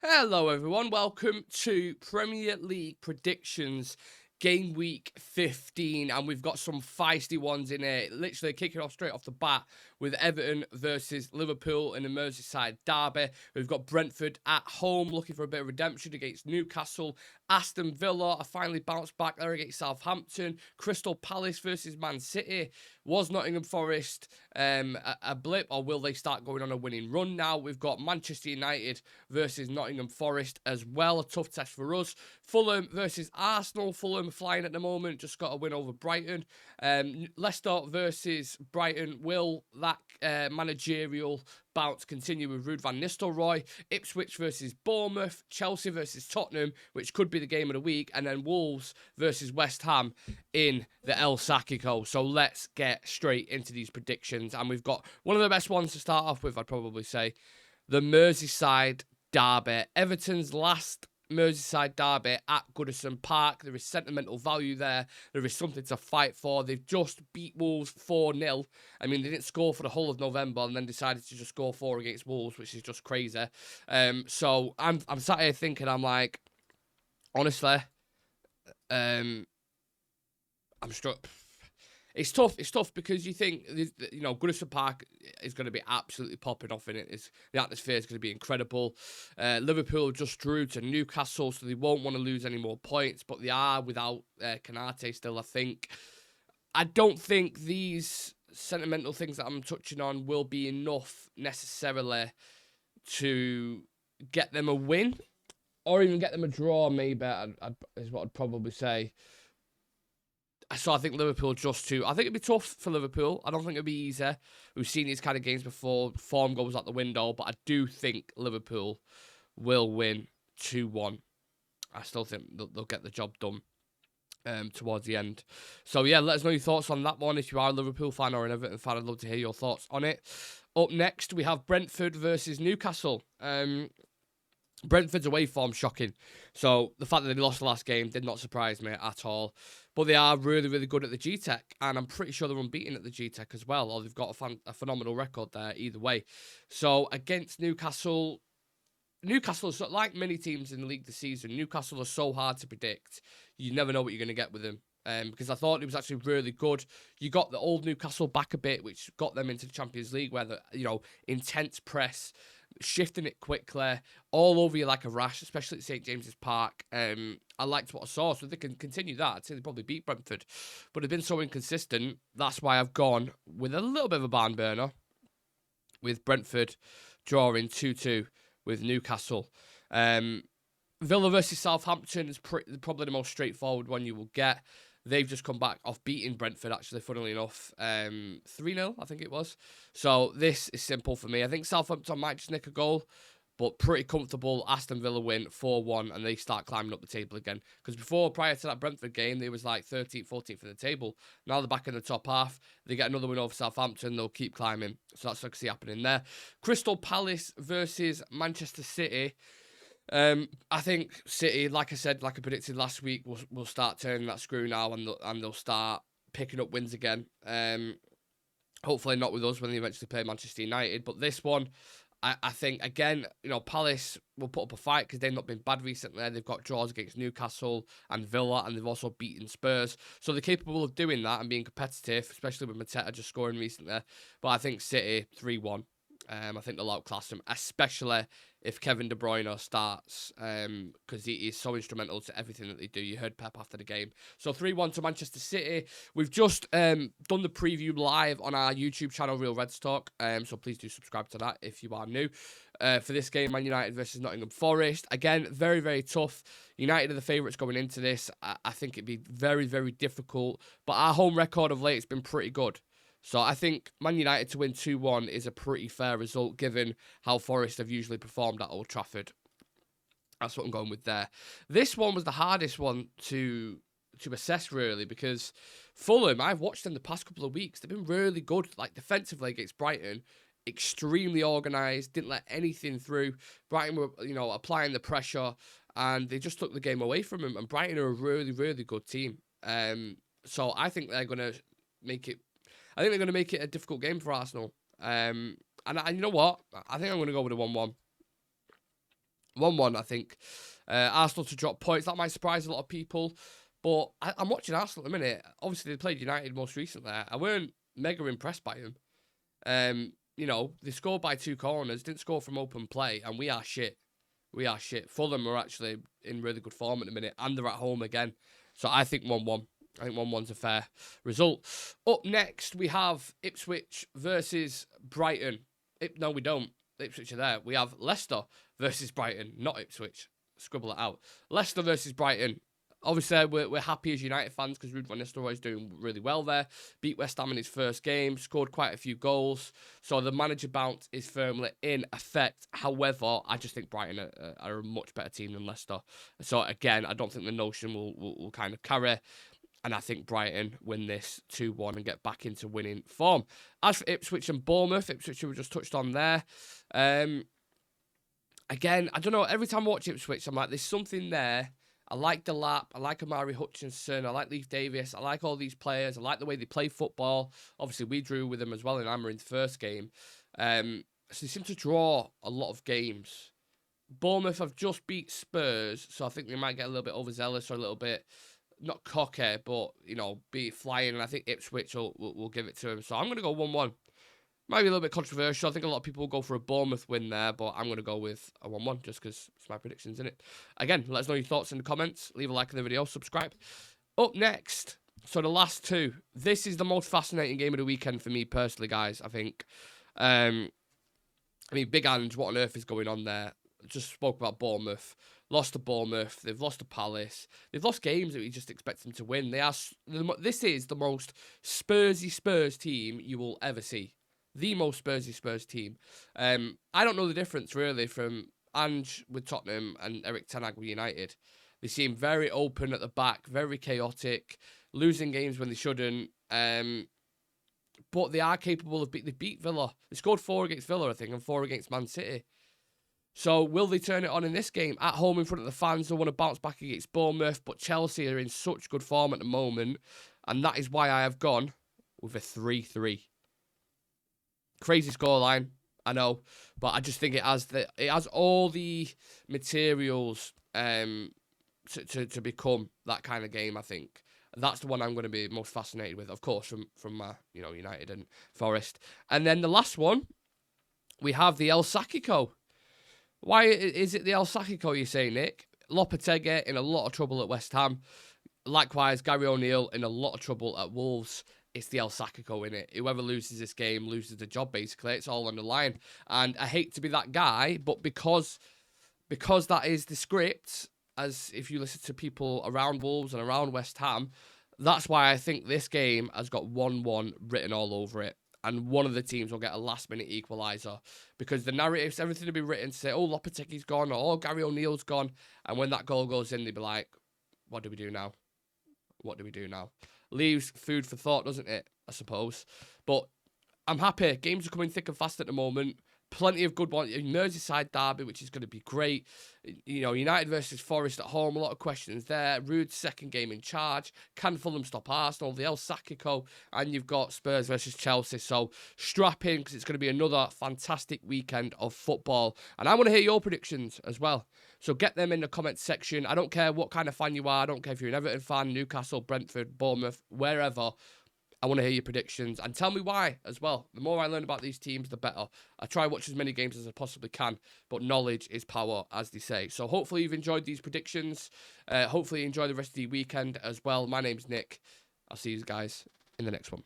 Hello, everyone. Welcome to Premier League predictions, game week 15, and we've got some feisty ones in here. Literally kicking off straight off the bat with Everton versus Liverpool in the Merseyside derby. We've got Brentford at home looking for a bit of redemption against Newcastle. Aston Villa are finally bounced back there against Southampton. Crystal Palace versus Man City. Was Nottingham Forest a blip, or will they start going on a winning run now? We've got Manchester United versus Nottingham Forest as well. A tough test for us. Fulham versus Arsenal. Fulham flying at the moment. Just got a win over Brighton. Leicester versus Brighton. Will that managerial bounce continue with Ruud van Nistelrooy? Ipswich versus Bournemouth. Chelsea versus Tottenham, which could be the game of the week. And then Wolves versus West Ham in the El Sackico. So let's get straight into these predictions. And we've got one of the best ones to start off with, I'd probably say. The Merseyside derby. Everton's last Merseyside derby at Goodison Park. There is sentimental value there. There is something to fight for. They've just beat Wolves 4-0. I mean, they didn't score for the whole of November and then decided to just score 4 against Wolves, which is just crazy. So I'm sat here thinking, I'm like, honestly, I'm struck. It's tough. It's tough because you think, Goodison Park is going to be absolutely popping off in it. The atmosphere is going to be incredible. Liverpool just drew to Newcastle, so they won't want to lose any more points, but they are without Canate still, I think. I don't think these sentimental things that I'm touching on will be enough necessarily to get them a win or even get them a draw, maybe, is what I'd probably say. So I think Liverpool I think it'd be tough for Liverpool. I don't think it'd be easy. We've seen these kind of games before. Form goes out the window, but I do think Liverpool will win 2-1. I still think they'll get the job done towards the end. So yeah, let us know your thoughts on that one. If you are a Liverpool fan or an Everton fan, I'd love to hear your thoughts on it. Up next, we have Brentford versus Newcastle. Brentford's away form shocking. So the fact that they lost the last game did not surprise me at all. But they are really, really good at the G-Tech. And I'm pretty sure they're unbeaten at the G-Tech as well. Or they've got a phenomenal record there either way. So against Newcastle, like many teams in the league this season, Newcastle are so hard to predict. You never know what you're going to get with them. Because I thought it was actually really good. You got the old Newcastle back a bit, which got them into the Champions League, where the intense press, shifting it quickly, all over you like a rash, especially at St James's Park. I liked what I saw, so if they can continue that, I'd say they probably beat Brentford. But they've been so inconsistent, that's why I've gone with a little bit of a barn burner, with Brentford drawing 2-2 with Newcastle. Villa versus Southampton is probably the most straightforward one you will get. They've just come back off beating Brentford, actually, funnily enough. 3-0, I think it was. So this is simple for me. I think Southampton might just nick a goal, but pretty comfortable. Aston Villa win 4-1, and they start climbing up the table again. Because prior to that Brentford game, they was like 13th, 14th in the table. Now they're back in the top half. They get another win over Southampton. They'll keep climbing. So that's what I see happening there. Crystal Palace versus Manchester City. I think City, like I said, like I predicted last week, will start turning that screw now, and they'll start picking up wins again. Hopefully not with us when they eventually play Manchester United, but this one, I think, again, Palace will put up a fight because they've not been bad recently. They've got draws against Newcastle and Villa, and they've also beaten Spurs. So they're capable of doing that and being competitive, especially with Mateta just scoring recently. But I think City 3-1. I think they'll outclass them, especially if Kevin De Bruyne starts, because he is so instrumental to everything that they do. You heard Pep after the game. So 3-1 to Manchester City. We've just done the preview live on our YouTube channel, Real Reds Talk. So please do subscribe to that if you are new. For this game, Man United versus Nottingham Forest. Again, very, very tough. United are the favourites going into this. I think it'd be very, very difficult. But our home record of late has been pretty good. So I think Man United to win 2-1 is a pretty fair result given how Forest have usually performed at Old Trafford. That's what I'm going with there. This one was the hardest one to assess, really, because Fulham, I've watched them the past couple of weeks. They've been really good, like defensively against Brighton. Extremely organised, didn't let anything through. Brighton were, applying the pressure, and they just took the game away from them. And Brighton are a really, really good team. So I think they're going to make it. I think they're going to make it a difficult game for Arsenal. And you know what? I think I'm going to go with a 1-1. 1-1, I think. Arsenal to drop points. That might surprise a lot of people. But I'm watching Arsenal at the minute. Obviously, they played United most recently. I weren't mega impressed by them. You know, they scored by 2 corners, didn't score from open play, and we are shit. We are shit. Fulham are actually in really good form at the minute, and they're at home again. So I think 1-1. I think 1-1's a fair result. Up next, we have Ipswich versus Brighton. No, we don't. Ipswich are there. We have Leicester versus Brighton, not Ipswich. Scribble it out. Leicester versus Brighton. Obviously, we're happy as United fans because Ruud van Nistelrooy is doing really well there. Beat West Ham in his first game, scored quite a few goals. So the manager bounce is firmly in effect. However, I just think Brighton are a much better team than Leicester. So again, I don't think the notion will kind of carry. And I think Brighton win this 2-1 and get back into winning form. As for Ipswich and Bournemouth, Ipswich we just touched on there. Again, I don't know. Every time I watch Ipswich, I'm like, there's something there. I like Delap, I like Amari Hutchinson, I like Leif Davis, I like all these players, I like the way they play football. Obviously, we drew with them as well in Amarin's first game. So they seem to draw a lot of games. Bournemouth have just beat Spurs, so I think they might get a little bit overzealous or a little bit, not cocky, but, you know, be flying, and I think Ipswich will give it to him. So I'm going to go 1-1. Might be a little bit controversial. I think a lot of people will go for a Bournemouth win there, but I'm going to go with a 1-1 just because it's my predictions, innit? Again, let us know your thoughts in the comments. Leave a like on the video. Subscribe. Up next, so the last two. This is the most fascinating game of the weekend for me personally, guys, I think. I mean, Big Ange, what on earth is going on there? Just spoke about Bournemouth. Lost to Bournemouth. They've lost to Palace. They've lost games that we just expect them to win. This is the most Spursy Spurs team you will ever see. The most Spursy Spurs team. I don't know the difference, really, from Ange with Tottenham and Erik ten Hag with United. They seem very open at the back, very chaotic, losing games when they shouldn't. But they are capable of... They beat Villa. They scored 4 against Villa, I think, and 4 against Man City. So will they turn it on in this game? At home in front of the fans, they want to bounce back against Bournemouth, but Chelsea are in such good form at the moment, and that is why I have gone with a 3-3. Crazy scoreline, I know, but I just think it has all the materials to become that kind of game. I think that's the one I'm going to be most fascinated with, of course, from my United and Forest. And then the last one, we have the El Sackico. Why is it the El Sackico, you say, Nick? Lopetegui in a lot of trouble at West Ham. Likewise, Gary O'Neill in a lot of trouble at Wolves. It's the El Sackico in it. Whoever loses this game loses the job, basically. It's all on the line. And I hate to be that guy, but because that is the script, as if you listen to people around Wolves and around West Ham, that's why I think this game has got 1-1 written all over it. And one of the teams will get a last-minute equaliser. Because the narratives, everything will be written to say, oh, Lopetegui's gone, or oh, Gary O'Neill's gone. And when that goal goes in, they'll be like, what do we do now? What do we do now? Leaves food for thought, doesn't it? I suppose. But I'm happy. Games are coming thick and fast at the moment. Plenty of good ones. Merseyside derby, which is going to be great. United versus Forest at home. A lot of questions there. Ruud's second game in charge. Can Fulham stop Arsenal? The El Sackico. And you've got Spurs versus Chelsea. So strap in because it's going to be another fantastic weekend of football. And I want to hear your predictions as well. So get them in the comments section. I don't care what kind of fan you are. I don't care if you're an Everton fan, Newcastle, Brentford, Bournemouth, wherever. I want to hear your predictions and tell me why as well. The more I learn about these teams, the better. I try to watch as many games as I possibly can, but knowledge is power, as they say. So hopefully you've enjoyed these predictions. Hopefully you enjoy the rest of the weekend as well. My name's Nick. I'll see you guys in the next one.